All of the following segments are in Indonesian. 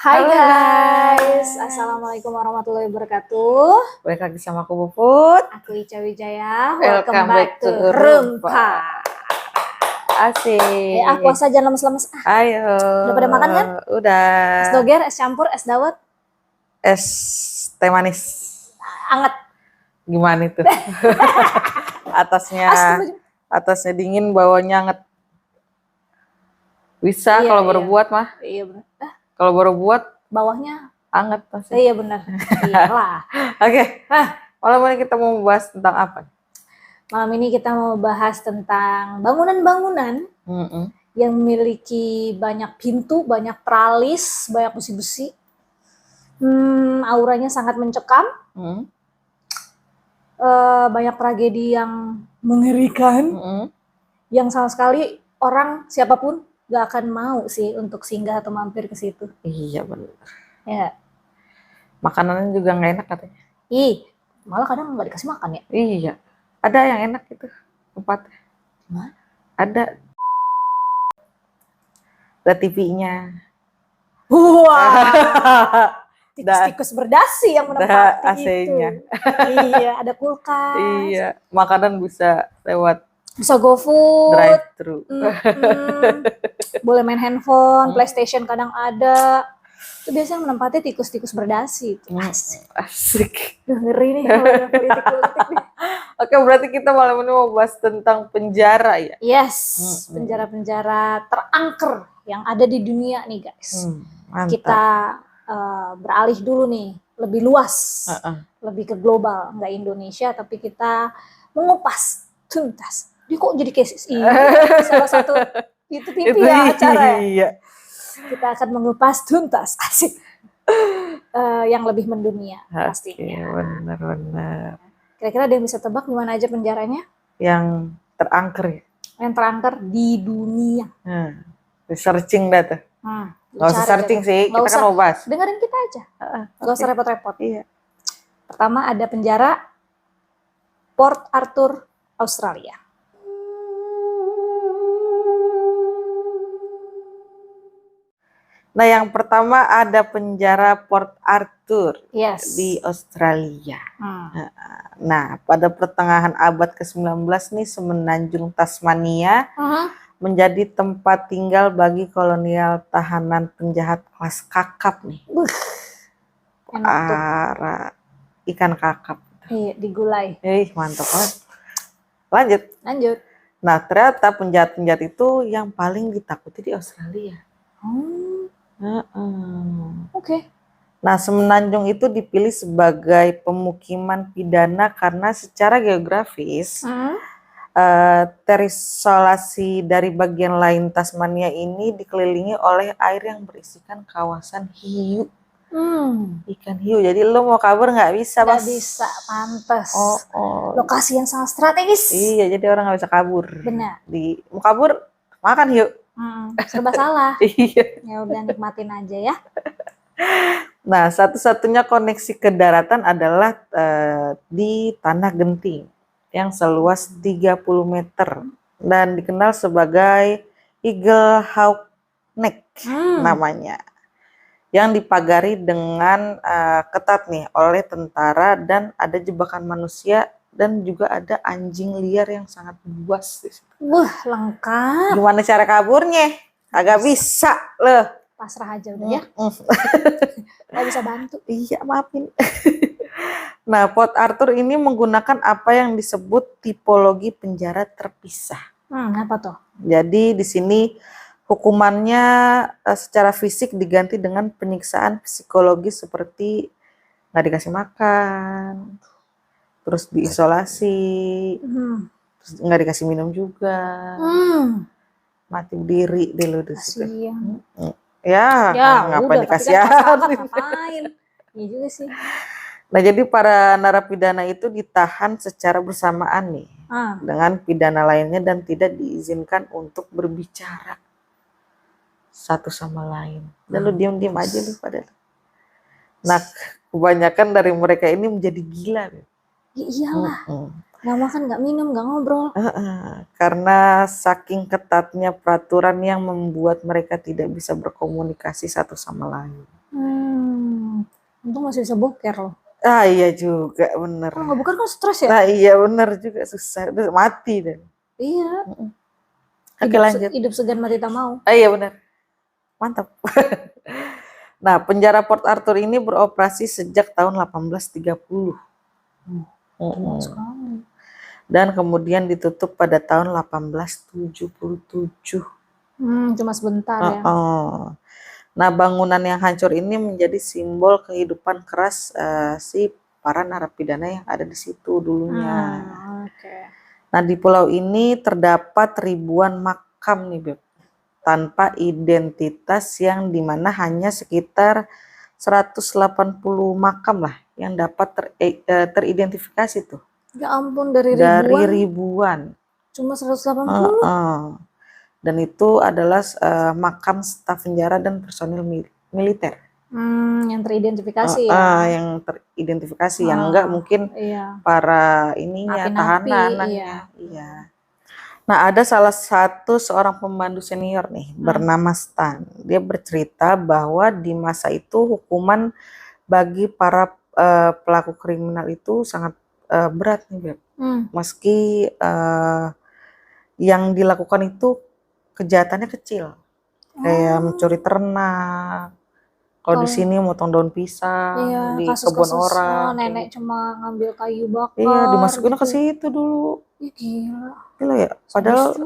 Hai Halo guys, guys. Assalamualaikum warahmatullahi wabarakatuh. Balik lagi sama aku Puput. Aku Ica Wijaya. Welcome back to Rumpa. Asik. Puasa jangan lemes-lemes. Ayo. Udah pada makan kan? Udah. Es doger, es campur, es dawet, Es teh manis. anget. Gimana itu? Atasnya dingin, bawahnya anget. Bisa Iya, kalau iya. baru buat mah. Iya benar. Kalau baru buat Bawahnya anget pasti. iya benar. Iyalah. Oke. Malam ini kita mau bahas tentang apa? Malam ini kita mau bahas tentang bangunan-bangunan yang memiliki banyak pintu, banyak teralis, banyak besi-besi. Auranya sangat mencekam. Banyak tragedi yang mengerikan, yang sama sekali orang siapapun gak akan mau sih untuk singgah atau mampir ke situ. Iya benar. Ya. Makanannya juga nggak enak katanya. Malah kadang nggak dikasih makan ya. Iya. Ada yang enak itu tempatnya. Mana? Ada TV-nya. Wah. Tikus-tikus berdasi yang menempati AC-nya. itu. Iya, ada kulkas. Iya, makanan bisa lewat bisa GoFood, drive-thru. Boleh main handphone, PlayStation kadang ada. Itu biasanya menempati tikus-tikus berdasi. Asik. Ngeri nih kalau politik-politik nih. Oke, berarti kita malam ini mau bahas tentang penjara ya? Yes, penjara-penjara terangker yang ada di dunia nih guys. Mantap. Kita beralih dulu nih, lebih luas, lebih ke global, nggak Indonesia, tapi kita mengupas tuntas. Dia kok jadi cases ini? Salah satu itu TV ya acara. Iya. Kita akan mengupas tuntas, asik. Yang lebih mendunia pastinya. Benar-benar. Kira-kira ada yang bisa tebak di mana aja penjaranya? Yang terangker ya? Yang terangker di dunia. Searching dah tuh. Nggak usah searching sih, kita kan mau bahas. Dengerin kita aja. Nggak usah repot-repot. Iya. Pertama ada penjara Port Arthur, Australia. Nah, yang pertama ada penjara Port Arthur di Australia. Nah, pada pertengahan abad ke-19 nih, semenanjung Tasmania menjadi tempat tinggal bagi kolonial tahanan penjahat kelas kakap nih. Para ikan kakap. Iya, digulai. Mantap banget. Lanjut. Nah, ternyata penjahat-penjahat itu yang paling ditakuti di Australia. Oke. Nah, semenanjung itu dipilih sebagai pemukiman pidana karena secara geografis terisolasi dari bagian lain Tasmania ini dikelilingi oleh air yang berisikan kawasan hiu. Ikan hiu, jadi lo mau kabur nggak bisa, Bos. Nggak bisa, pantas. Lokasi yang sangat strategis. Iya, jadi orang nggak bisa kabur. Benar. Mau kabur, makan hiu. Serba salah. Iya. Ya udah, nikmatin aja ya. Nah, satu-satunya koneksi ke daratan adalah di Tanah Genting yang seluas 30 meter dan dikenal sebagai Eagle Hawk Neck namanya, yang dipagari dengan ketat nih oleh tentara dan ada jebakan manusia dan juga ada anjing liar yang sangat buas di situ. Lengkap. Gimana cara kaburnya? Agak bisa loh. Pasrah aja udah ya. Nggak bisa bantu. Iya, maafin. Nah, Port Arthur ini menggunakan apa yang disebut tipologi penjara terpisah. Apa tuh? Jadi di sini hukumannya secara fisik diganti dengan penyiksaan psikologis seperti nggak dikasih makan, terus diisolasi, terus nggak dikasih minum juga, mati berdiri dulu di situ. Ya, ngapain dikasihanin? Ngapain? Iya juga sih. Nah, jadi para narapidana itu ditahan secara bersamaan nih dengan pidana lainnya dan tidak diizinkan untuk berbicara satu sama lain. Dan lu diam-diam aja lu pada. Nah, kebanyakan dari mereka ini menjadi gila. Ya iyalah. Nggak makan, nggak minum, nggak ngobrol. Karena saking ketatnya peraturan yang membuat mereka tidak bisa berkomunikasi satu sama lain. Untung masih bisa boker loh. Ah iya juga, bener. Kalau nggak boker kan stres ya? Nah iya bener juga, susah. Udah mati deh. Iya. Oke lanjut. Hidup segan mati tak mau. Ah iya bener. Mantap. Nah, penjara Port Arthur ini beroperasi sejak tahun 1830. Lama sekali. Dan kemudian ditutup pada tahun 1877. Cuma sebentar ya. Nah, bangunan yang hancur ini menjadi simbol kehidupan keras si para narapidana yang ada di situ dulunya. Oke. Nah, di pulau ini terdapat ribuan makam nih, Beb, tanpa identitas yang dimana hanya sekitar 180 makam lah yang dapat teridentifikasi tuh. Ya ampun, dari ribuan. Cuma 180. Dan itu adalah makam staf penjara dan personil militer. Yang teridentifikasi ya. Yang teridentifikasi, yang enggak mungkin iya. para ininya tahanannya. Iya. Nah, ada salah satu seorang pemandu senior nih bernama Stan. Dia bercerita bahwa di masa itu hukuman bagi para pelaku kriminal itu sangat berat nih, Beb. Meski yang dilakukan itu kejahatannya kecil, kayak mencuri ternak. Kalau di sini motong daun pisang, di kebun orang. Nenek cuma ngambil kayu bakar. Iya, dimasukin ke situ dulu. Ih, gila. Gila ya, padahal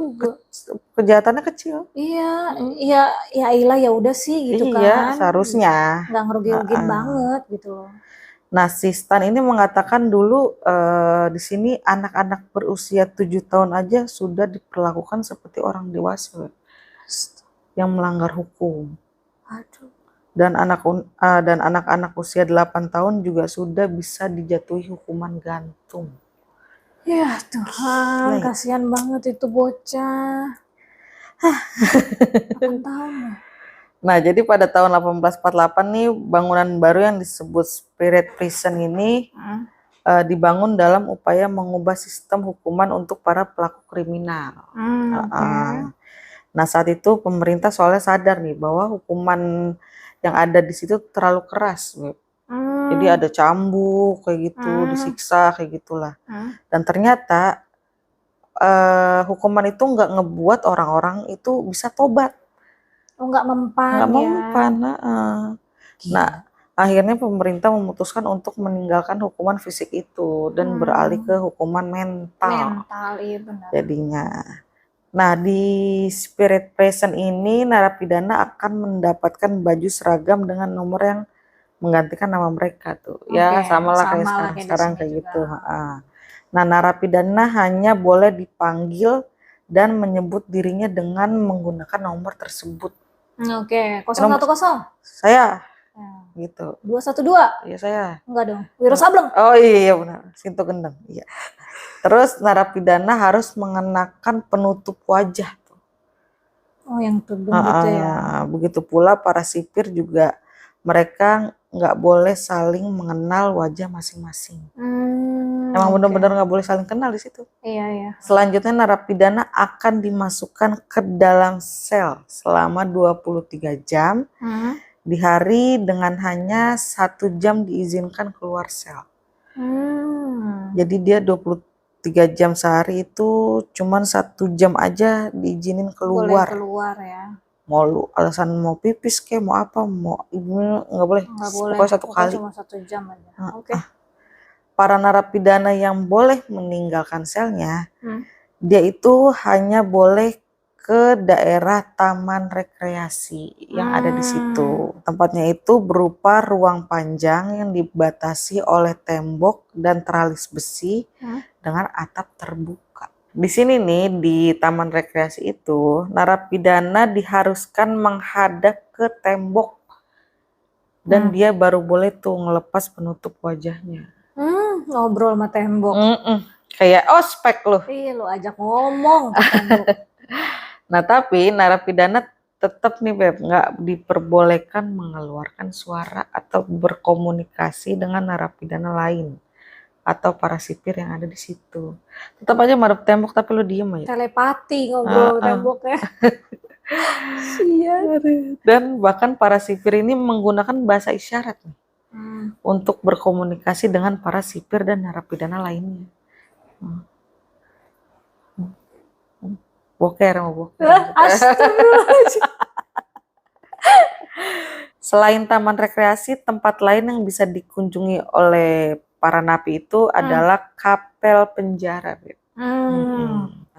kejahatannya kecil. Iya, ya ilah ya udah sih gitu kan. Iya, seharusnya. Nggak ngerugi-rugiin banget gitu. Nah, si Stan ini mengatakan dulu di sini anak-anak berusia 7 tahun aja sudah diperlakukan seperti orang dewasa yang melanggar hukum. Aduh. Dan anak-anak usia 8 tahun juga sudah bisa dijatuhi hukuman gantung. Ya Tuhan, kasihan banget itu bocah. 8 tahun ya. Nah, jadi pada tahun 1848 nih bangunan baru yang disebut Spirit Prison ini dibangun dalam upaya mengubah sistem hukuman untuk para pelaku kriminal. Nah, saat itu pemerintah soalnya sadar nih bahwa hukuman yang ada di situ terlalu keras. Jadi ada cambuk kayak gitu, disiksa kayak gitulah. Dan ternyata hukuman itu nggak ngebuat orang-orang itu bisa tobat. Nggak mempan ya. Nggak mempan. Nah, akhirnya pemerintah memutuskan untuk meninggalkan hukuman fisik itu dan beralih ke hukuman mental. Iya benar. Jadinya. Nah, di Spirit Prison ini narapidana akan mendapatkan baju seragam dengan nomor yang menggantikan nama mereka tuh. Ya, samalah kayak sekarang kayak gitu. Nah, narapidana hanya boleh dipanggil dan menyebut dirinya dengan menggunakan nomor tersebut. 010. Saya. Gitu. 212. Iya, saya. Enggak dong. Wiro Sableng. Oh iya benar. Sinto Gendeng. Iya. Terus narapidana harus mengenakan penutup wajah tuh. Oh, yang tudung gitu ya. Begitu pula para sipir juga, mereka nggak boleh saling mengenal wajah masing-masing. Emang benar-benar nggak boleh saling kenal di situ. Iya. Selanjutnya narapidana akan dimasukkan ke dalam sel selama 23 jam. Di hari dengan hanya 1 jam diizinkan keluar sel. Jadi dia 23 jam sehari itu cuman 1 jam aja diizinin keluar. Boleh keluar ya. Mau lu alasan mau pipis kayak mau apa, mau ibunya nggak boleh. Pokoknya 1 kali. Cuma 1 jam aja. Oke. Para narapidana yang boleh meninggalkan selnya, dia itu hanya boleh ke daerah taman rekreasi yang ada di situ. Tempatnya itu berupa ruang panjang yang dibatasi oleh tembok dan teralis besi dengan atap terbuka. Di sini nih, di taman rekreasi itu, narapidana diharuskan menghadap ke tembok dan dia baru boleh tuh ngelepas penutup wajahnya. Ngobrol sama tembok. Kayak ospek loh. Iya, lo ajak ngomong ke tembok. Nah, tapi narapidana tetap nih Beb, nggak diperbolehkan mengeluarkan suara atau berkomunikasi dengan narapidana lain atau para sipir yang ada di situ. Tetap aja madep tembok tapi lu diem aja. Telepati ngobrol tembok ya. Iya. Dan bahkan para sipir ini menggunakan bahasa isyarat nih. untuk berkomunikasi dengan para sipir dan narapidana lainnya. Boker mau boker. Astagfirullahaladzim. Selain taman rekreasi, tempat lain yang bisa dikunjungi oleh para napi itu adalah kapel penjara.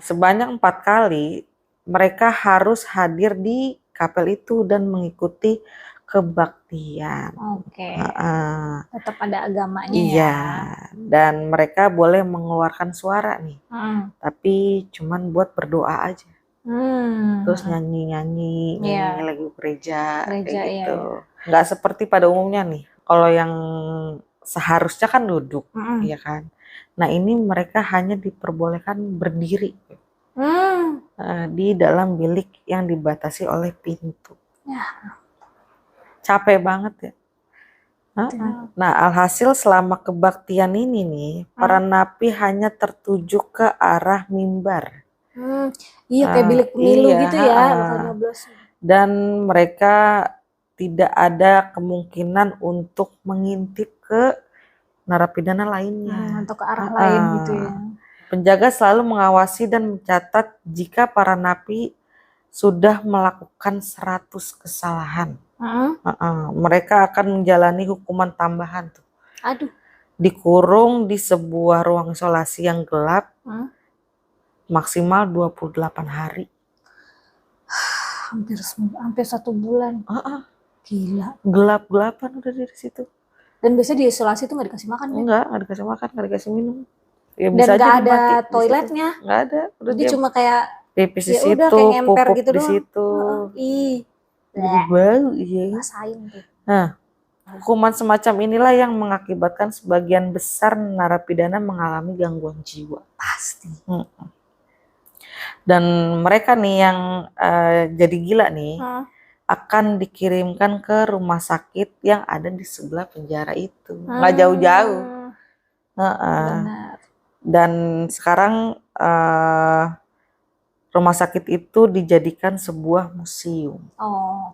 Sebanyak 4 kali mereka harus hadir di kapel itu dan mengikuti kebaktian. Oke. Tetap ada agamanya iya, ya. Dan mereka boleh mengeluarkan suara nih. Tapi cuman buat berdoa aja. Terus nyanyi-nyanyi lagu gereja kayak gitu. Nggak seperti pada umumnya nih. Kalau yang seharusnya kan duduk, ya kan. Nah ini mereka hanya diperbolehkan berdiri di dalam bilik yang dibatasi oleh pintu. Ya. Capek banget ya. Nah alhasil selama kebaktian ini nih, para napi hanya tertuju ke arah mimbar. Iya kayak bilik pemilu gitu ya. Dan mereka tidak ada kemungkinan untuk mengintip ke narapidana lainnya. Atau ke arah lain gitu ya. Penjaga selalu mengawasi dan mencatat jika para napi sudah melakukan 100 kesalahan. Mereka akan menjalani hukuman tambahan tuh. Aduh. Dikurung di sebuah ruang isolasi yang gelap maksimal 28 hari. Hampir 1 bulan. Gila. Gelap-gelapan udah dari situ. Dan biasanya di isolasi tuh nggak dikasih makan kan? Enggak dikasih makan, nggak dikasih minum. Ya, dan nggak ada toiletnya. Nggak ada. Jadi cuma kayak pipis di situ, kayak ngemper pupuk gitu di situ. Bau, iya. Rasain tuh. Nah, hukuman semacam inilah yang mengakibatkan sebagian besar narapidana mengalami gangguan jiwa. Pasti. Dan mereka nih yang jadi gila nih akan dikirimkan ke rumah sakit yang ada di sebelah penjara itu, nggak jauh-jauh. Dan sekarang rumah sakit itu dijadikan sebuah museum.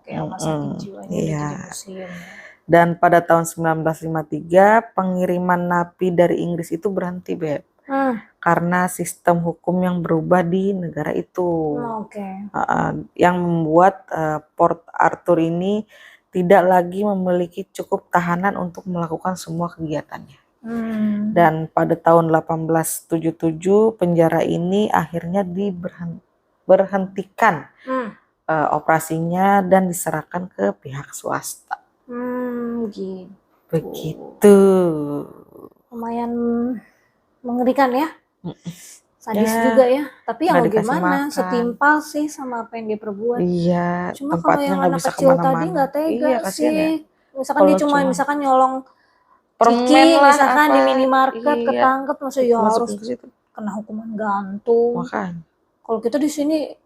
Rumah sakit jiwa ini jadi museum. Dan pada tahun 1953 pengiriman napi dari Inggris itu berhenti, Beb. Karena sistem hukum yang berubah di negara itu. Yang membuat Port Arthur ini tidak lagi memiliki cukup tahanan untuk melakukan semua kegiatannya. Dan pada tahun 1877 penjara ini akhirnya berhentikan operasinya dan diserahkan ke pihak swasta. Gitu. Begitu. Lumayan mengerikan ya. Sadis juga ya. Tapi yang bagaimana setimpal sih sama apa yang dia perbuat. Iya. Cuma kalau yang anak kecil tadi nggak tega sih. Ya. Misalkan dia cuma misalkan nyolong permen lah, misalkan apa, di minimarket ketangkep, maksudnya ya harus ke kena hukuman gantung. Makanya. Kalau kita di sini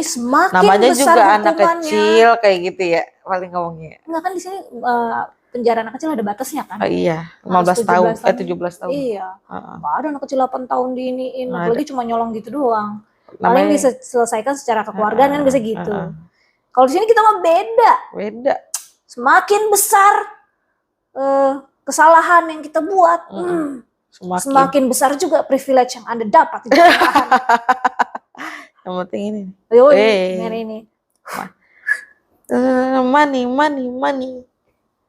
semakin namanya besar juga hukumannya. Anak kecil kayak gitu ya paling ngomongnya. Enggak kan di sini penjara anak kecil ada batasnya kan? Iya, 15 tahun, 17 tahun. Iya. Nggak ada anak kecil 8 tahun diiniin, apalagi cuma nyolong gitu doang. Paling bisa selesaikan secara kekeluargaan kan bisa gitu. Kalau di sini kita mah beda. Semakin besar kesalahan yang kita buat, semakin besar juga privilege yang Anda dapat. Yang penting ini. Ini. Money.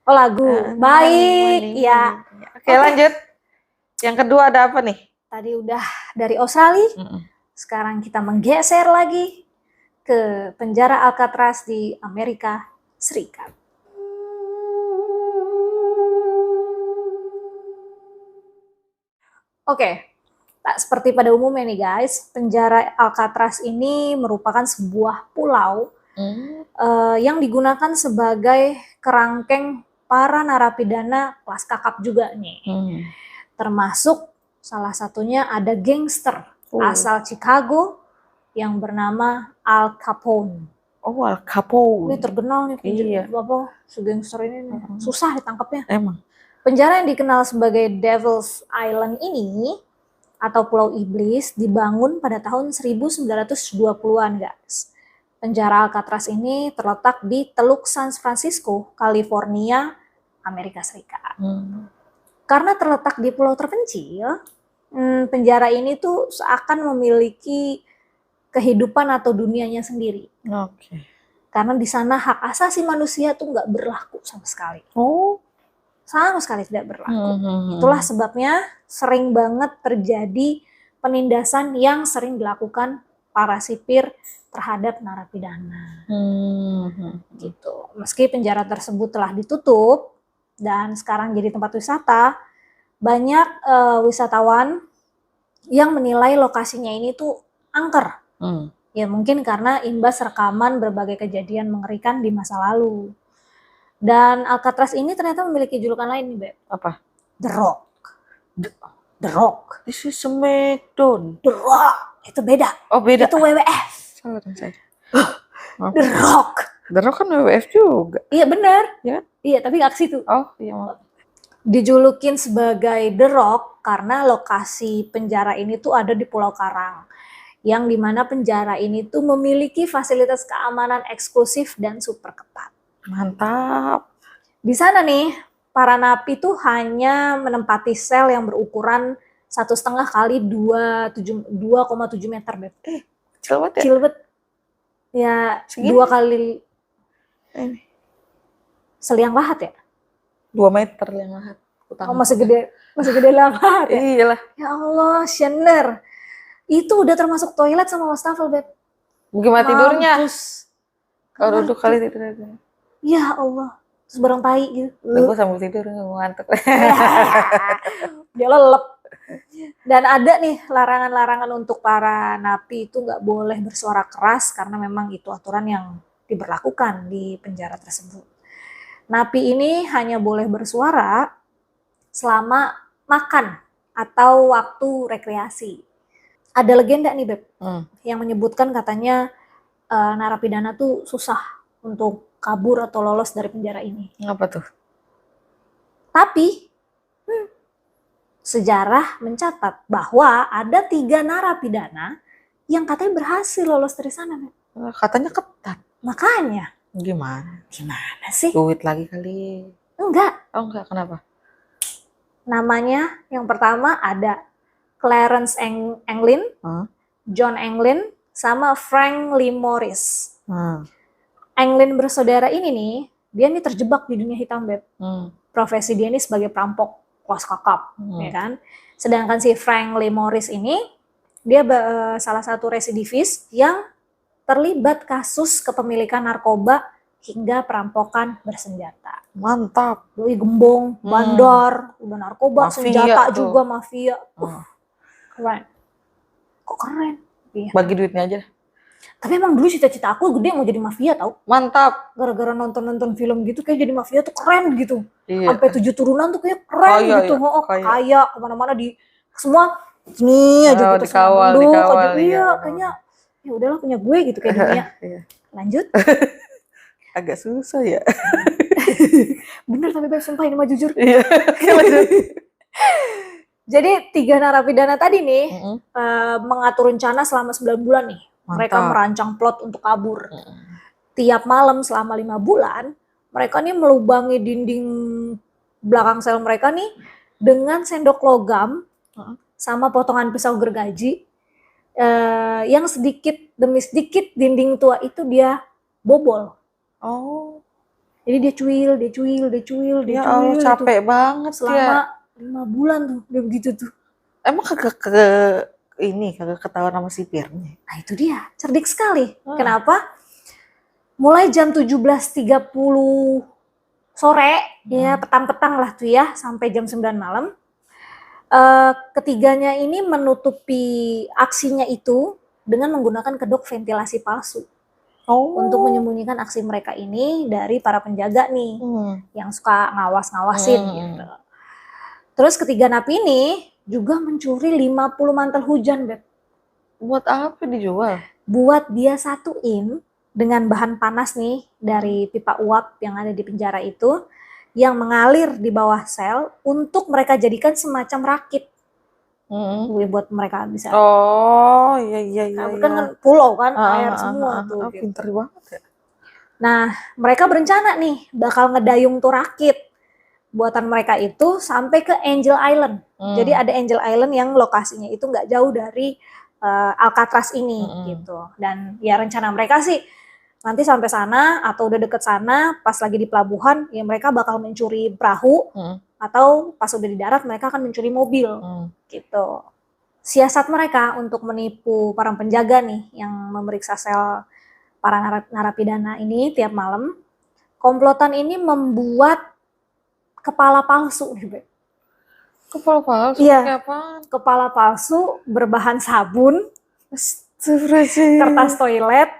Oh lagu, baik ya. Oke, lanjut. Yang kedua ada apa nih? Tadi udah dari Australia, sekarang kita menggeser lagi ke penjara Alcatraz di Amerika Serikat. Oke, tak seperti pada umumnya nih guys, penjara Alcatraz ini merupakan sebuah pulau yang digunakan sebagai kerangkeng para narapidana kelas kakap juga nih. Termasuk salah satunya ada gangster asal Chicago yang bernama Al Capone. Oh, Al Capone. Ini terkenal nih si gangster ini nih. Susah ditangkapnya. Emang. Penjara yang dikenal sebagai Devil's Island ini atau Pulau Iblis dibangun pada tahun 1920-an guys. Penjara Alcatraz ini terletak di Teluk San Francisco, California Amerika Serikat. Karena terletak di pulau terpencil, penjara ini tuh seakan memiliki kehidupan atau dunianya sendiri. Oke. Karena di sana hak asasi manusia tuh nggak berlaku sama sekali. Sama sekali tidak berlaku. Itulah sebabnya sering banget terjadi penindasan yang sering dilakukan para sipir terhadap narapidana. Gitu. Meski penjara tersebut telah ditutup dan sekarang jadi tempat wisata, banyak wisatawan yang menilai lokasinya ini tuh angker. Ya mungkin karena imbas rekaman berbagai kejadian mengerikan di masa lalu. Dan Alcatraz ini ternyata memiliki julukan lain nih, Beb. Apa? The Rock. The Rock. This is Smackdown. The Rock. Itu beda. Oh, beda. Itu WWF. Salah dong saya. The Rock. The Rock kan WWF juga. Iya benar. Ya? Iya, tapi nggak ke situ. Oh, iya. Dijulukin sebagai The Rock karena lokasi penjara ini tuh ada di Pulau Karang. Yang dimana penjara ini tuh memiliki fasilitas keamanan eksklusif dan super ketat. Mantap. Di sana nih, para napi tuh hanya menempati sel yang berukuran 1,5 kali 2,7 meter, Beb. Kecil banget ya? Kecil banget. Ya, Segini? 2 kali Ini. seliang lahat ya? 2 meter yang lahat. Oh, masih gede lahat ya? Iyalah. Ya Allah, Shener. Itu udah termasuk toilet sama wastafel, Beb. Gimana tidurnya? Mampus. Kalau duduk kali tidur aja. Ya Allah. Terus bareng tai gitu. Gue sambil tidur nggak mau ngantuk. Dia lelep. Dan ada nih larangan-larangan untuk para napi itu nggak boleh bersuara keras karena memang itu aturan yang diberlakukan di penjara tersebut. Napi ini hanya boleh bersuara selama makan atau waktu rekreasi. Ada legenda nih, Beb, yang menyebutkan katanya narapidana tuh susah untuk kabur atau lolos dari penjara ini. Apa tuh? Tapi sejarah mencatat bahwa ada 3 narapidana yang katanya berhasil lolos dari sana. Katanya ketat. Makanya. Gimana sih? Duit lagi kali. Enggak. Oh enggak, kenapa? Namanya yang pertama ada Clarence Anglin, John Anglin, sama Frank Lee Morris. Anglin bersaudara ini nih, dia nih terjebak di dunia hitam, Beb. Profesi dia ini sebagai perampok kelas kakap, ya kan. Sedangkan si Frank Lee Morris ini, dia salah satu residivis yang terlibat kasus kepemilikan narkoba hingga perampokan bersenjata. Mantap. Doi gembong, bandar, udah narkoba, Mafia senjata tuh. juga, mafia. Keren. Kok keren? Iya. Bagi duitnya aja. Tapi emang dulu cita-cita aku gede mau jadi mafia tau. Mantap. Gara-gara nonton film gitu kayak jadi mafia tuh keren gitu. Iya. Sampai 7 turunan tuh kayak keren gitu. Kaya kemana-mana di semua ini aja gitu. Dikawal, Iya, kayaknya ya udahlah punya gue gitu kayak dunia. Lanjut. Agak susah ya. Bener tapi Beb, sumpah ini mah jujur. Iya. Jadi 3 narapidana tadi nih mengatur rencana selama 9 bulan nih. Mereka merancang plot untuk kabur. Tiap malam selama 5 bulan, mereka nih melubangi dinding belakang sel mereka nih dengan sendok logam sama potongan pisau gergaji. Yang sedikit demi sedikit dinding tua itu dia bobol. Oh. Jadi dia cuil. Ya Allah, capek banget selama 5 bulan tuh dia begitu tuh. Emang kagak ketahuan sama sipirnya. Nah itu dia, cerdik sekali. Kenapa? Mulai jam 17.30 sore, ya petang-petang lah tuh ya, sampai jam 9 malam. Ketiganya ini menutupi aksinya itu dengan menggunakan kedok ventilasi palsu. Untuk menyembunyikan aksi mereka ini dari para penjaga nih, yang suka ngawas-ngawasin gitu. Terus ketiga napi ini juga mencuri 50 mantel hujan, Beb. Buat apa dijual? Buat dia satuin dengan bahan panas nih dari pipa uap yang ada di penjara itu, yang mengalir di bawah sel untuk mereka jadikan semacam rakit. Buat mereka bisa. Oh, iya. Kan pulau kan, air semua tuh. Gitu. Pinter banget ya. Nah, mereka berencana nih bakal ngedayung tuh rakit. buatan mereka itu sampai ke Angel Island. Jadi ada Angel Island yang lokasinya itu nggak jauh dari Alcatraz ini gitu. Dan ya rencana mereka sih nanti sampai sana atau udah deket sana pas lagi di pelabuhan ya mereka bakal mencuri perahu atau pas udah di darat mereka akan mencuri mobil gitu. Siasat mereka untuk menipu para penjaga nih yang memeriksa sel para narapidana ini tiap malam. Komplotan ini membuat kepala palsu nih, Beb. Kepala palsu Iya. kayak apaan? Kepala palsu berbahan sabun, kertas toilet,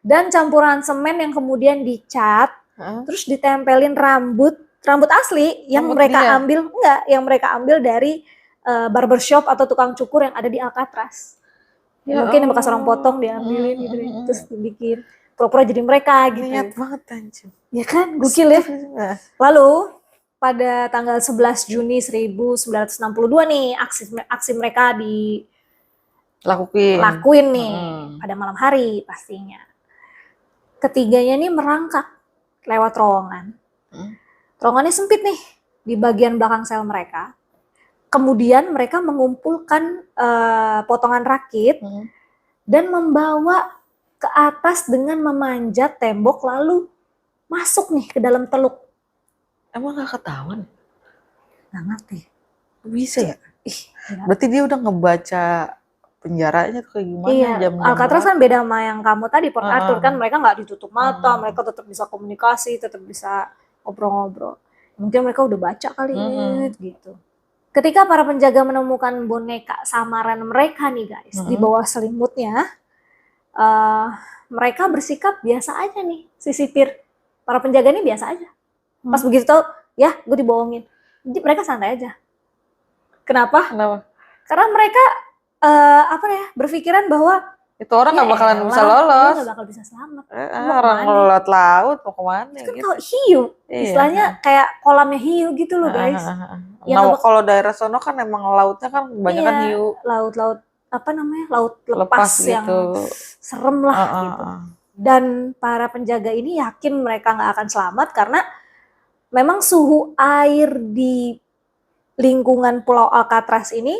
dan campuran semen yang kemudian dicat, terus ditempelin rambut asli yang Rambut mereka dia? ambil, yang mereka ambil dari barbershop atau tukang cukur yang ada di Alcatraz. Ya Mungkin yang bekas Allah. orang potong diambilin gitu deh. Terus dibikin pura-pura jadi mereka gitu. Niat banget anjir. Ya kan, gokil ya. Lalu pada tanggal 11 Juni 1962 nih aksi mereka dilakuin nih pada malam hari pastinya. Ketiganya nih merangkak lewat terowongan. Terowongannya sempit nih di bagian belakang sel mereka. Kemudian mereka mengumpulkan potongan rakit dan membawa ke atas dengan memanjat tembok lalu masuk nih ke dalam teluk. Emang gak ketahuan? Nggak ngerti. Bisa ya? Berarti dia udah ngebaca penjaranya tuh kayak gimana? Iya, jam-jam Alcatraz kan beda sama yang kamu tadi, Port Ah, Arthur kan mereka nggak ditutup mata, Ah. mereka tetap bisa komunikasi, tetap bisa ngobrol-ngobrol. Mungkin mereka udah baca kali gitu. Ketika para penjaga menemukan boneka samaran mereka nih guys di bawah selimutnya, mereka bersikap biasa aja nih, si sipir. Para penjaga ini biasa aja. Pas begitu tau, ya gue dibohongin. Jadi mereka santai aja. Kenapa? Kenapa? Karena mereka berpikiran bahwa Itu orang gak bakalan bisa lolos. Gak bakal bisa selamat. Orang lewat laut mau kemana Itu kan gitu. kalau hiu, istilahnya kayak kolamnya hiu gitu loh guys. Nah kalau daerah sono kan emang lautnya kan banyak kan hiu. Laut-laut laut lepas yang gitu. serem lah gitu. Dan para penjaga ini yakin mereka nggak akan selamat karena memang suhu air di lingkungan Pulau Alcatraz ini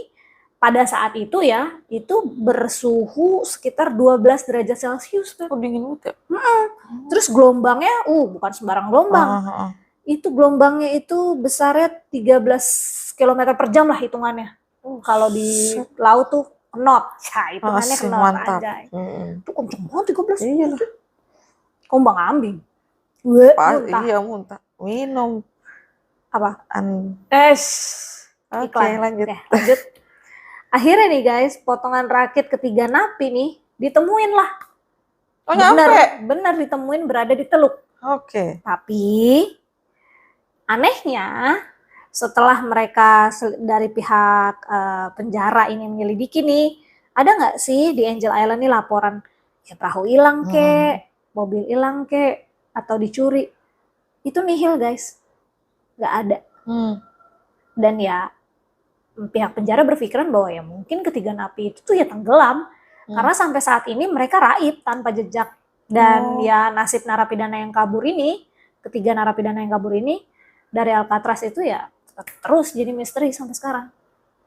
pada saat itu ya, itu bersuhu sekitar 12 derajat Celcius. Oh, dingin banget ya? Terus gelombangnya, bukan sembarang gelombang. Itu gelombangnya itu besarnya 13 km per jam lah hitungannya. Kalau di laut tuh knot. Ya, hitungannya knot aja. Itu kenceng banget 13. Iya lah. Kombang ambing. Muntah. Iya, muntah. Minum. Apa? Oke, lanjut. Akhirnya nih guys, potongan rakit ketiga napi nih ditemuin lah. Oh, nyampe? Benar ditemuin berada di teluk. Oke. Tapi anehnya setelah mereka dari pihak penjara ini menyelidiki nih, ada nggak sih di Angel Island nih laporan ya perahu hilang kek, mobil hilang kek, atau dicuri? Itu nihil guys, nggak ada. Dan ya pihak penjara berpikiran bahwa ya mungkin ketiga napi itu tuh ya tenggelam karena sampai saat ini mereka raib tanpa jejak dan ya nasib narapidana yang kabur ini, ketiga narapidana yang kabur ini dari Alcatraz itu ya terus jadi misteri sampai sekarang.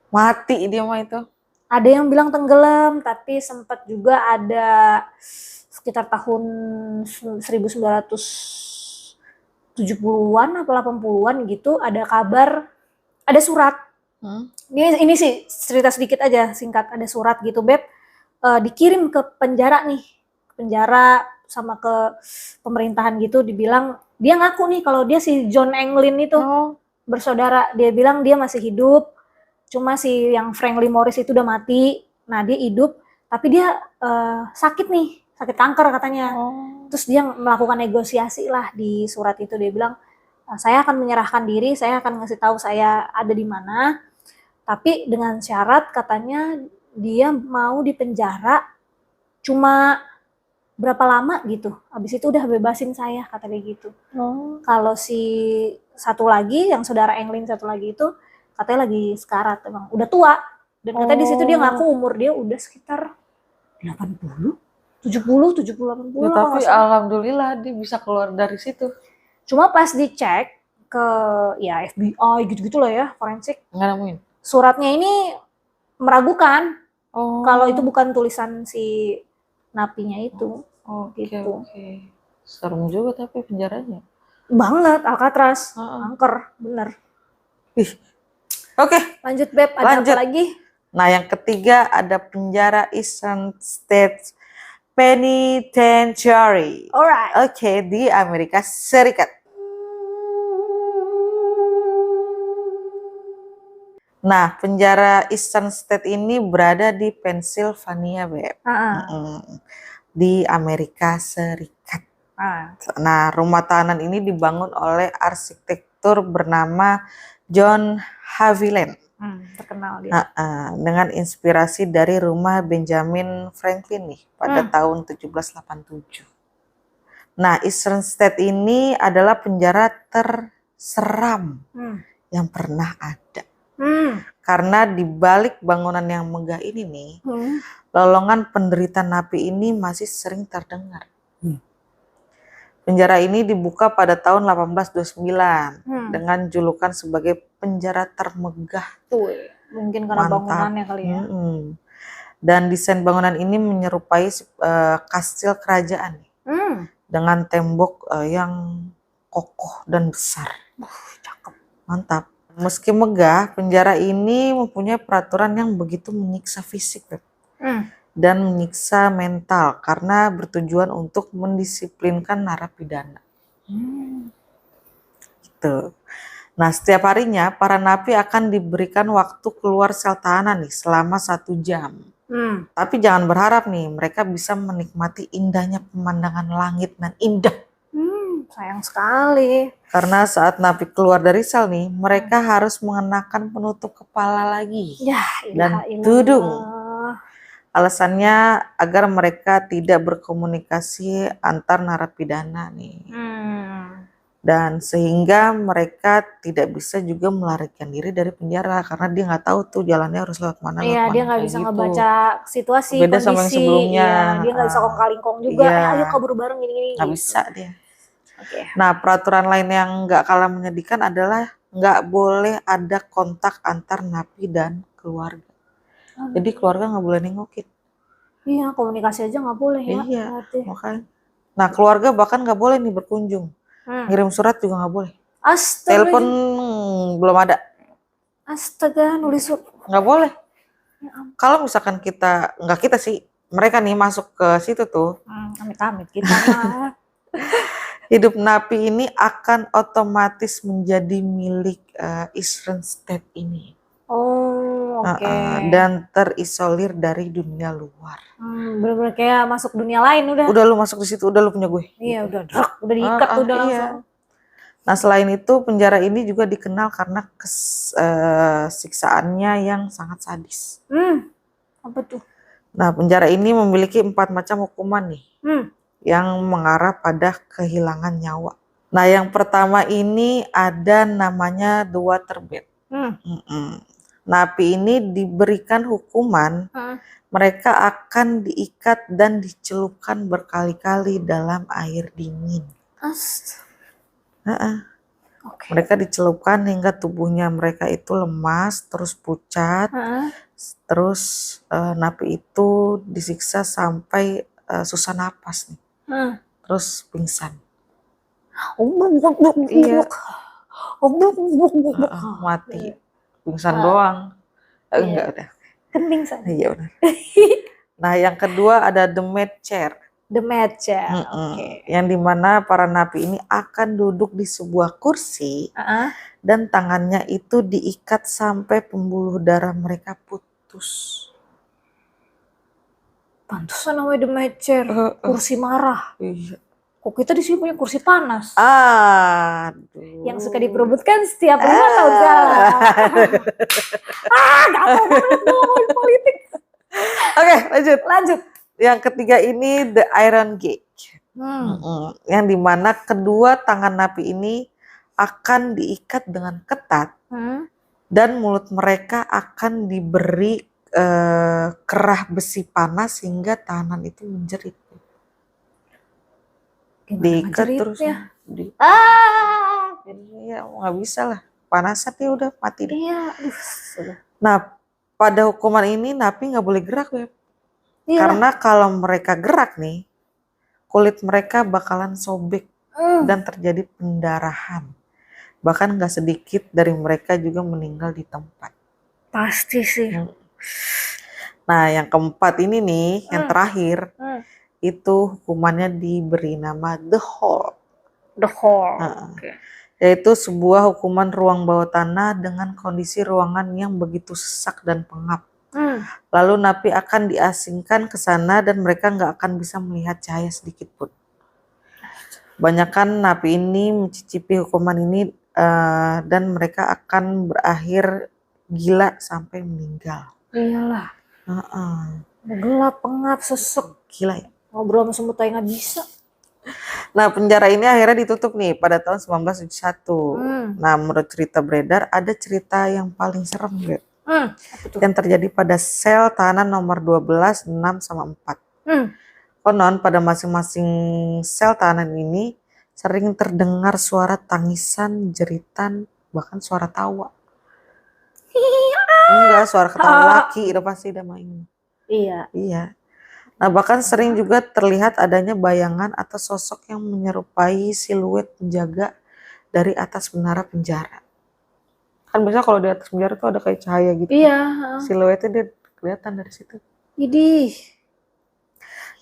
Mati dia mah itu. Ada yang bilang tenggelam, tapi sempat juga ada sekitar tahun 1970-an atau 80-an gitu ada kabar, ada surat. Ini sih cerita sedikit aja singkat, ada surat gitu Beb, dikirim ke penjara nih, ke penjara sama ke pemerintahan gitu, dibilang dia ngaku nih kalau dia si John Englin itu bersaudara, dia bilang dia masih hidup, cuma si yang Franklin Morris itu udah mati, nah dia hidup tapi dia sakit nih, sakit kanker katanya. Terus dia melakukan negosiasi lah di surat itu, dia bilang saya akan menyerahkan diri, saya akan ngasih tahu saya ada di mana, tapi dengan syarat katanya dia mau dipenjara cuma berapa lama gitu, habis itu udah bebasin saya, kata dia gitu. Kalau si satu lagi yang saudara Englin satu lagi itu katanya lagi sekarat, emang udah tua, dan katanya di situ dia ngaku umur dia udah sekitar 80, 70, 80. Ya, tapi alhamdulillah dia bisa keluar dari situ. Cuma pas dicek ke ya FBI gitu-gitulah ya, forensik. Nggak nemuin. Suratnya ini meragukan Oh. kalau itu bukan tulisan si napinya itu. Oke, gitu. oke. Serem juga tapi penjaranya. Banget, Alcatraz, angker, bener. Ih. Oke. Lanjut Beb, ada Lanjut. apa lagi? Nah, yang ketiga ada penjara Eastern States Penitentiary. Alright. Oke, di Amerika Serikat. Nah, penjara Eastern State ini berada di Pennsylvania, Beb. Di Amerika Serikat. Nah, rumah tahanan ini dibangun oleh arsitektur bernama John Haviland. Terkenal dia. Dengan inspirasi dari rumah Benjamin Franklin nih pada tahun 1787. Nah, Eastern State ini adalah penjara terseram yang pernah ada. Karena di balik bangunan yang megah ini nih, lolongan penderita napi ini masih sering terdengar. Penjara ini dibuka pada tahun 1829 dengan julukan sebagai penjara termegah. Mungkin karena bangunannya kali ya. Dan desain bangunan ini menyerupai kastil kerajaan nih, dengan tembok yang kokoh dan besar. Cakep. Mantap. Meski megah, penjara ini mempunyai peraturan yang begitu menyiksa fisik dan menyiksa mental karena bertujuan untuk mendisiplinkan narapidana. Gitu. Nah, setiap harinya para napi akan diberikan waktu keluar sel tahanan nih selama 1 jam. Tapi jangan berharap nih mereka bisa menikmati indahnya pemandangan langit dan indah. Sayang sekali. Karena saat napi keluar dari sel nih, mereka harus mengenakan penutup kepala lagi dan tudung. Alasannya agar mereka tidak berkomunikasi antar narapidana nih. Dan sehingga mereka tidak bisa juga melarikan diri dari penjara karena dia nggak tahu tuh jalannya harus lewat mana. Iya, dia nggak bisa ngebaca situasi, beda kondisi. Sama yang sebelumnya. Iya, dia nggak bisa kong-kalingkong juga. Ayo kabur bareng gini-gini. Nggak bisa dia. Nah, peraturan lain yang nggak kalah menyedihkan adalah nggak boleh ada kontak antar napi dan keluarga. Jadi keluarga nggak boleh nengokin. Iya, komunikasi aja nggak boleh ya. Iya, makanya. Nah, keluarga bahkan nggak boleh nih berkunjung. Ngirim surat juga nggak boleh. Astaga. Telepon belum ada. Astaga, nulis surat. Nggak boleh. Kalau misalkan nggak kita sih, mereka nih masuk ke situ tuh. Amit-amit kita mah. Hidup napi ini akan otomatis menjadi milik Eastern State ini. Oke. Dan terisolir dari dunia luar. Bener-bener kayak masuk dunia lain udah. Udah lu masuk di situ, udah lu punya gue. Iya, udah diikat udah langsung. Nah, selain itu penjara ini juga dikenal karena siksaannya yang sangat sadis. Apa tuh? Nah, penjara ini memiliki 4 macam hukuman nih. Yang mengarah pada kehilangan nyawa. Nah, yang pertama ini ada namanya the waterbed. Napi ini diberikan hukuman, mereka akan diikat dan dicelupkan berkali-kali dalam air dingin. Mereka dicelupkan hingga tubuhnya mereka itu lemas, terus pucat, terus napi itu disiksa sampai susah napas nih. Terus pingsan. Iya. Mati. Pingsan doang. Enggak udah. Pingsan. Iya benar. Nah, yang kedua ada the mad chair. The mad chair. Yang dimana para napi ini akan duduk di sebuah kursi dan tangannya itu diikat sampai pembuluh darah mereka putus. Pantesan namanya the mad chair, kursi marah. Iya. Kok kita di sini punya kursi panas? Aduh. Yang suka diperebutkan setiap 5 tahun sekali. Gak mau ngomongin politik. Oke, lanjut. Yang ketiga ini the iron gate. Yang dimana kedua tangan napi ini akan diikat dengan ketat dan mulut mereka akan diberi kerah besi panas hingga tahanan itu menjerit. Diikat terus. Jadi ya nggak bisa lah. Panasan dia udah mati deh. Iya, aduh, sudah. Nah, pada hukuman ini napi nggak boleh gerak, Beb. Iya. Karena kalau mereka gerak nih, kulit mereka bakalan sobek dan terjadi pendarahan. Bahkan nggak sedikit dari mereka juga meninggal di tempat. Pasti sih. Nah, yang keempat ini nih, yang terakhir, itu hukumannya diberi nama The Hole. The Hole. Okay. Yaitu sebuah hukuman ruang bawah tanah dengan kondisi ruangan yang begitu sesak dan pengap. Lalu napi akan diasingkan ke sana dan mereka nggak akan bisa melihat cahaya sedikit pun. Banyakan napi ini mencicipi hukuman ini dan mereka akan berakhir gila sampai meninggal. Iyalah. Gelap, pengap, sesek. Gila ya. Ngobrol sama semut aja nggak bisa. Nah, penjara ini akhirnya ditutup nih pada tahun 1971. Nah, menurut cerita beredar, ada cerita yang paling serem, Beb. Yang terjadi pada sel tahanan nomor 12, 6, sama 4. Konon pada masing-masing sel tahanan ini sering terdengar suara tangisan, jeritan, bahkan suara tawa. Enggak, suara ketawa laki, udah pasti udah main. Iya. Nah, bahkan sering juga terlihat adanya bayangan atau sosok yang menyerupai siluet penjaga dari atas menara penjara. Kan biasanya kalau di atas penjara tuh ada kayak cahaya gitu. Iya. Siluetnya dia kelihatan dari situ. Idih.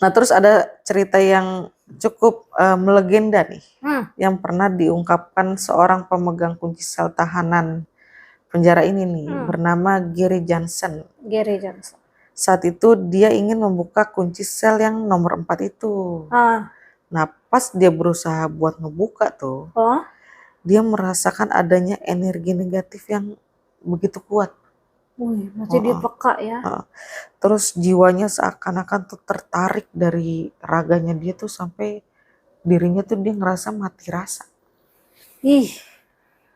Nah, terus ada cerita yang cukup melegenda nih, yang pernah diungkapkan seorang pemegang kunci sel tahanan penjara ini nih, bernama Gary Johnson. Gary Johnson. Saat itu dia ingin membuka kunci sel yang nomor 4 itu. Nah, pas dia berusaha buat ngebuka tuh, dia merasakan adanya energi negatif yang begitu kuat. Berarti dia peka ya. Terus jiwanya seakan-akan tuh tertarik dari raganya dia tuh sampai dirinya tuh dia ngerasa mati rasa. Ih,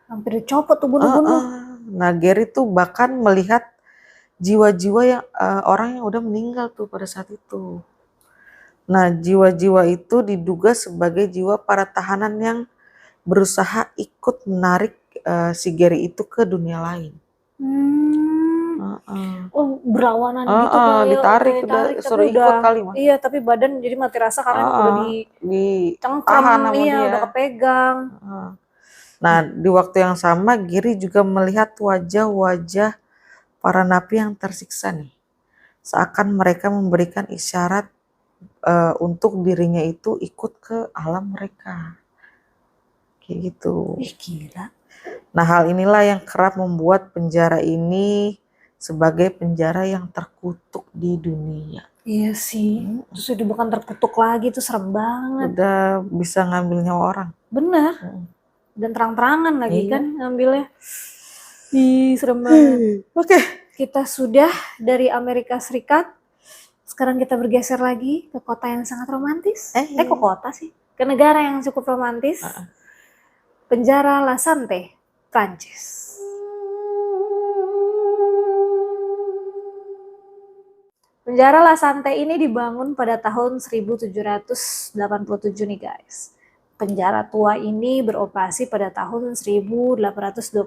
hampir dicopot tuh bunuh-bunuh. Nah, Gary tuh bahkan melihat jiwa-jiwa yang orang yang udah meninggal tuh pada saat itu. Nah, jiwa-jiwa itu diduga sebagai jiwa para tahanan yang berusaha ikut menarik si Gary itu ke dunia lain. Oh, berawanan gitu ditarik, suruh ikut kali Mas. Iya, tapi badan jadi mati rasa karena udah dicengkram, udah kepegang. Nah, di waktu yang sama Gary juga melihat wajah-wajah para napi yang tersiksa nih. Seakan mereka memberikan isyarat untuk dirinya itu ikut ke alam mereka. Kayak gitu. Gila. Nah, hal inilah yang kerap membuat penjara ini sebagai penjara yang terkutuk di dunia. Iya sih. Terus udah bukan terkutuk lagi, tuh serem banget. Udah bisa ngambil nyawa orang. Benar. Dan terang-terangan lagi kan ngambilnya. Ih, serem banget. Oke. Kita sudah dari Amerika Serikat. Sekarang kita bergeser lagi ke kota yang sangat romantis. Ke kota sih. Ke negara yang cukup romantis. Penjara La Sante, Prancis. Penjara La Sante ini dibangun pada tahun 1787 nih guys. Penjara tua ini beroperasi pada tahun 1829.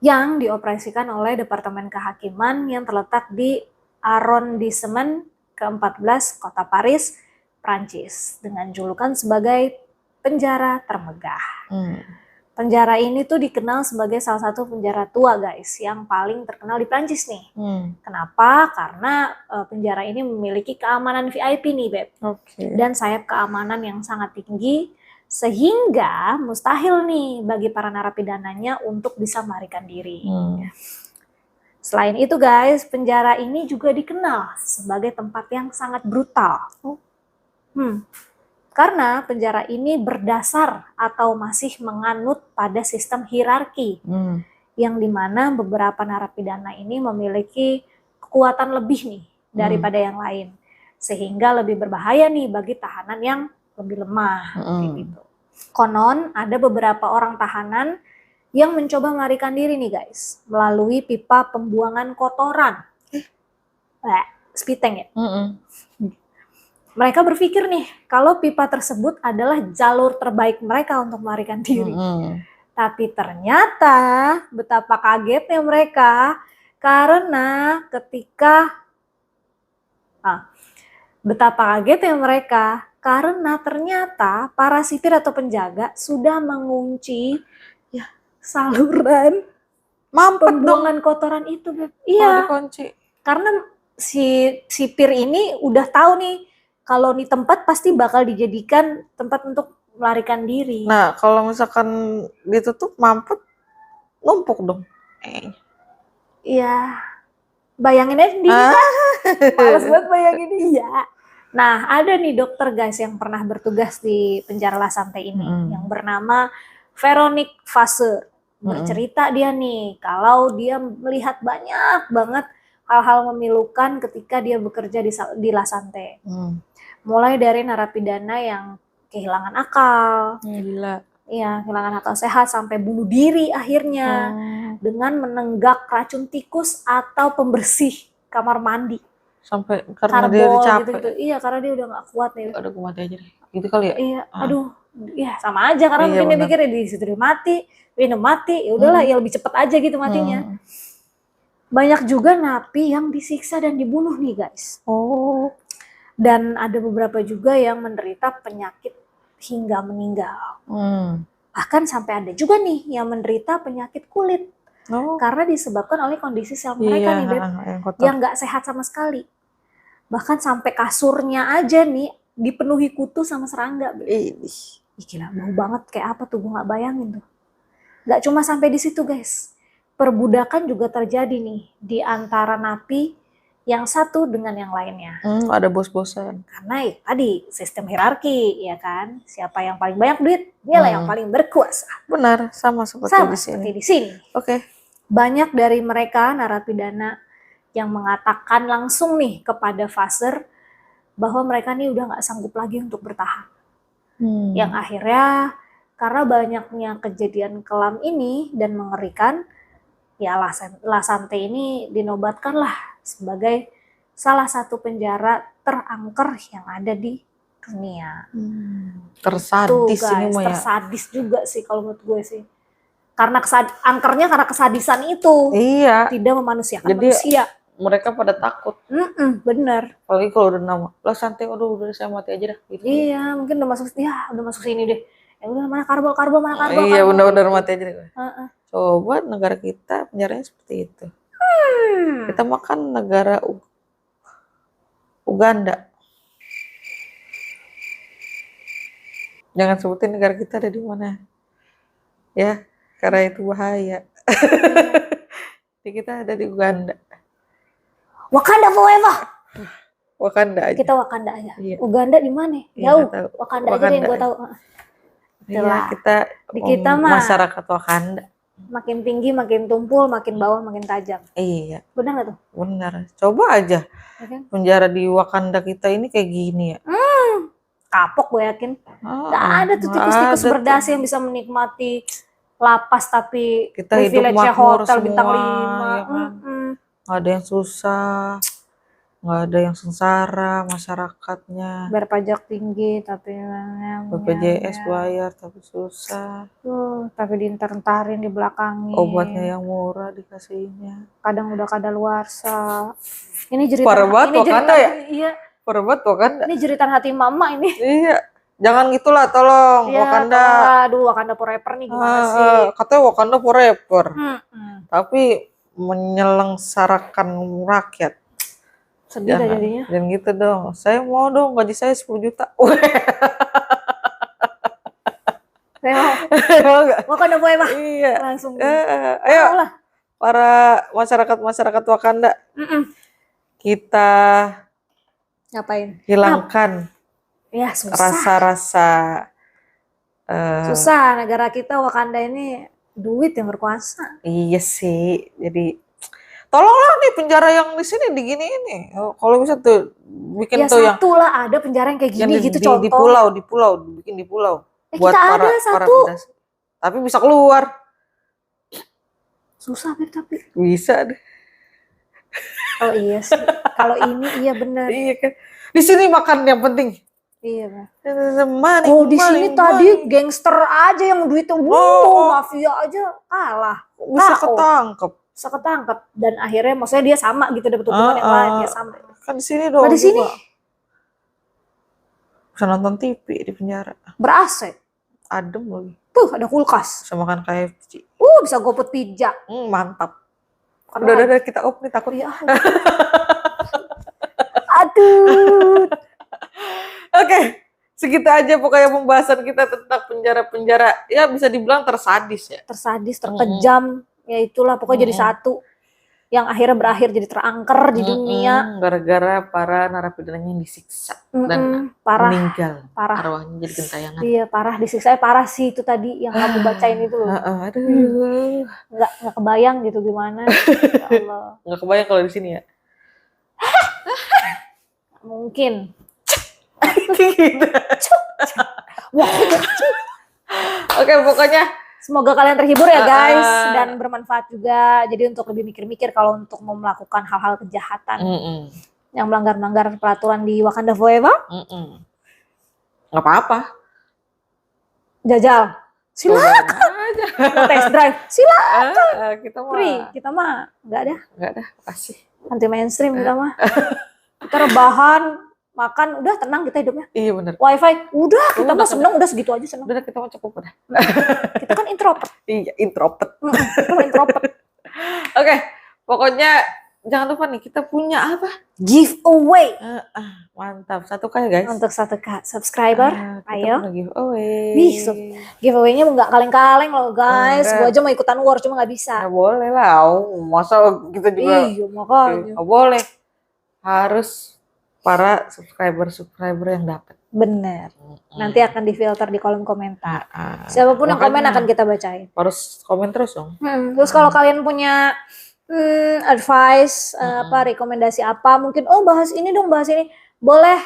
Yang dioperasikan oleh Departemen Kehakiman yang terletak di Arrondissement ke-14 Kota Paris, Prancis, dengan julukan sebagai penjara termegah. Penjara ini tuh dikenal sebagai salah satu penjara tua guys, yang paling terkenal di Prancis nih. Kenapa? Karena penjara ini memiliki keamanan VIP nih Beb. Dan sayap keamanan yang sangat tinggi, sehingga mustahil nih bagi para narapidananya untuk bisa melarikan diri. Selain itu guys, penjara ini juga dikenal sebagai tempat yang sangat brutal. Karena penjara ini berdasar atau masih menganut pada sistem hierarki, yang dimana beberapa narapidana ini memiliki kekuatan lebih nih daripada yang lain, sehingga lebih berbahaya nih bagi tahanan yang lebih lemah. Gitu. Konon ada beberapa orang tahanan yang mencoba melarikan diri nih guys, melalui pipa pembuangan kotoran. Spiteng ya. mereka berpikir nih kalau pipa tersebut adalah jalur terbaik mereka untuk melarikan diri. Tapi ternyata betapa kagetnya mereka karena ternyata para sipir atau penjaga sudah mengunci ya saluran pembuangan kotoran itu, Beb. Iya. Dikunci. Karena si sipir ini udah tahu nih kalau di tempat pasti bakal dijadikan tempat untuk melarikan diri. Nah, kalau misalkan ditutup mampet, numpuk dong. Iya. Bayangin aja sendiri kan. Males banget bayangin. Iya. Nah, ada nih dokter guys yang pernah bertugas di penjara Lasante ini yang bernama Veronique Vasseur. Bercerita dia nih kalau dia melihat banyak banget hal-hal memilukan ketika dia bekerja di Lasante. Mulai dari narapidana yang kehilangan akal. Gila. Iya, kehilangan akal sehat sampai bunuh diri akhirnya dengan menenggak racun tikus atau pembersih kamar mandi. Sampai karena dia capek. Gitu. Iya, karena dia udah gak kuat nih. Aduh, mati aja deh. Gitu kali ya? Iya, aduh. Ya sama aja karena mungkin dia pikir di situ dia mati, dia mati, ya udahlah ya lebih cepet aja gitu matinya. Banyak juga napi yang disiksa dan dibunuh nih, guys. Dan ada beberapa juga yang menderita penyakit hingga meninggal. Bahkan sampai ada juga nih yang menderita penyakit kulit. Karena disebabkan oleh kondisi sel mereka nih, Beb, yang gak sehat sama sekali. Bahkan sampai kasurnya aja nih dipenuhi kutu sama serangga, Beb. Gila, bau banget, kayak apa tuh, gue gak bayangin tuh. Gak cuma sampai di situ, guys. Perbudakan juga terjadi nih di antara napi yang satu dengan yang lainnya. Ada bos-bosan. Karena ya, tadi sistem hierarki, ya kan. Siapa yang paling banyak duit, dialah yang paling berkuasa. Benar, sama seperti di sini. Oke. Banyak dari mereka narapidana yang mengatakan langsung nih kepada Vasseur bahwa mereka nih udah nggak sanggup lagi untuk bertahan. Yang akhirnya karena banyaknya kejadian kelam ini dan mengerikan, ya Lasante ini dinobatkanlah sebagai salah satu penjara terangker yang ada di dunia. Tersadis tuh, guys, ini mah ya. Tersadis juga sih kalau menurut gue sih. Karena angkernya karena kesadisan itu. Iya. Tidak memanusiakan Jadi, manusia. Mereka pada takut. Bener. Apalagi kalau udah nama Lasante, udah saya mati aja dah. Gitu. Iya, mungkin udah masuk sini deh. Ya udah mana karbol. Iya, benar-benar mati aja deh. Coba negara kita penjaranya seperti itu. Kita makan negara Uganda. Jangan sebutin negara kita ada di mana. Ya, karena itu bahaya. Jadi kita ada di Uganda. Wakanda forever. Wakanda aja. Kita Wakanda aja. Iya. Uganda di mana? Jauh. Wakanda aja deh yang gue tahu. Iya, kita mah masyarakat Wakanda. Makin tinggi, makin tumpul, makin bawah, makin tajam. Iya. Benar nggak tuh? Benar. Coba aja. Penjara di Wakanda kita ini kayak gini ya. Kapok gue yakin. Gak ada tuh tikus-tikus berdasi yang bisa menikmati lapas tapi kita hidup makmur hotel semua, bintang 5. Ya kan? Gak ada yang susah, gak ada yang sengsara masyarakatnya. Bayar pajak tinggi tapi BPJS bayar tapi susah. Tapi diintar-intarin di belakangnya. Obatnya yang murah dikasihnya. Kadang udah kadaluarsa. Ini jeritan. Parah banget Wakanda ya? Iya. Parah banget Wakanda. Ini jeritan hati mama ini. Iya. Jangan gitulah tolong Wakanda. Aduh, Wakanda forever nih gimana sih? Katanya Wakanda forever. Tapi menyengsarakan rakyat. Sedih dah jadinya. Dan gitu dong. Saya mau dong gaji saya 10 juta. Saya mau. Wakanda forever. Iya. Langsung. Ayo para masyarakat Wakanda. Kita ngapain? Hilangkan ya, susah. Rasa-rasa susah. Negara kita Wakanda ini duit yang berkuasa. Iya sih. Jadi tolonglah nih penjara yang di sini digini ini. Kalau bisa tuh bikin tuh yang satu lah ada penjara yang kayak gini gitu contoh. Di pulau, dibikin di pulau. Buat kita ada satu. Tapi bisa keluar. Susah tapi. Bisa deh. Oh iya sih. Kalau ini iya benar. Iya kan. Di sini makan yang penting. Iya. Money, Oh di money, sini tadi money. gangster aja yang duitnya, mafia aja kalah. Bisa KO. ketangkep. Bisa ketangkep dan akhirnya maksudnya dia sama gitu dapat hukuman yang lain dia sama. Kan di sini dong. Nah di sini bisa nonton TV di penjara. ber-AC. Adem lagi. Ada kulkas. Bisa makan KFC. Bisa GoFood pizza. Mantap. Karena Udah kita off nih takut. ya. Aduh. Oke, segitu aja pokoknya pembahasan kita tentang penjara-penjara. Ya bisa dibilang tersadis ya. Tersadis, terkejam. Ya itulah pokoknya jadi satu. Yang akhirnya berakhir jadi terangker di dunia. Gara-gara para narapidananya yang disiksa. Dan parah. meninggal. Parah. Arwahnya jadi gentayangan. Iya parah, disiksa parah sih itu tadi yang kamu bacain itu loh. Aduh. Nggak kebayang gitu gimana. Ya Allah. Nggak kebayang kalau di sini ya. Mungkin. Gitu. Oke, pokoknya semoga kalian terhibur ya guys dan bermanfaat juga. Jadi untuk lebih mikir-mikir kalau untuk mau melakukan hal-hal kejahatan yang melanggar peraturan di Wakanda Forever, nggak apa-apa. Jajal, silakan. Mau test drive, silakan. Kita mah free, kita mah nggak ada. Kasih. Anti mainstream kita mah. Kita rebahan, makan, udah tenang kita hidupnya. Iya benar. Wifi, udah kita mah seneng, udah segitu aja seneng. Udah kita mah cukup udah. Kita kan introvert. Iya introvert. Kita mah introvert. Oke, pokoknya jangan lupa nih kita punya apa? Giveaway. Mantap, 1K ya guys. Untuk 1K subscriber, ayo. Giveaway. Bisa. Giveaway-nya nggak kaleng-kaleng loh guys. Gua aja mau ikutan war cuma nggak bisa. Nggak boleh lah, masa kita juga. Iya makanya. Nggak boleh. Harus para subscriber yang dapat. Bener. Nanti akan difilter di kolom komentar. Siapapun yang komen akan kita bacain. Harus komen terus dong. Terus kalau kalian punya advice, rekomendasi apa, mungkin bahas ini dong, bahas ini, boleh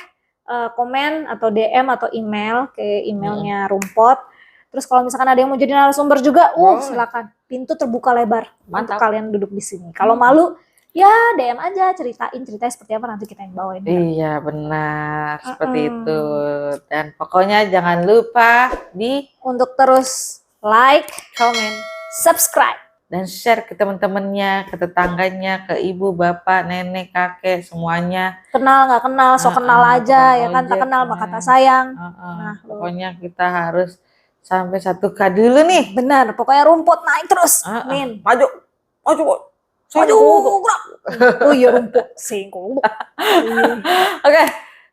komen atau DM atau email ke emailnya Rumpot. Terus kalau misalkan ada yang mau jadi narasumber juga, silakan. Pintu terbuka lebar. Mantap. Untuk kalian duduk di sini. Kalau malu, ya DM aja, ceritain seperti apa, nanti kita yang bawain. Iya benar, seperti itu. Dan pokoknya jangan lupa untuk terus like, comment, subscribe, dan share ke teman-temannya, ke tetangganya, ke ibu, bapak, nenek, kakek, semuanya. Kenal nggak kenal, kenal aja ya kan, tak kenal maka tak sayang. Nah, pokoknya kita harus sampai 1K dulu nih. Benar, pokoknya Rumput naik terus. Amin. Maju. Gerak. Oh iya Rumput, singkong. Oke,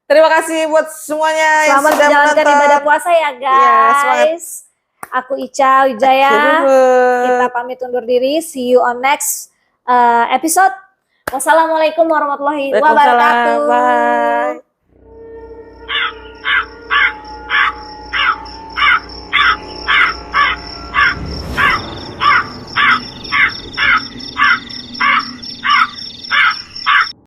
terima kasih buat semuanya yang sudah menjalankan ibadah puasa ya guys. Aku Ica Wijaya. Kita pamit undur diri. See you on next episode. Wassalamualaikum warahmatullahi wabarakatuh. Bye.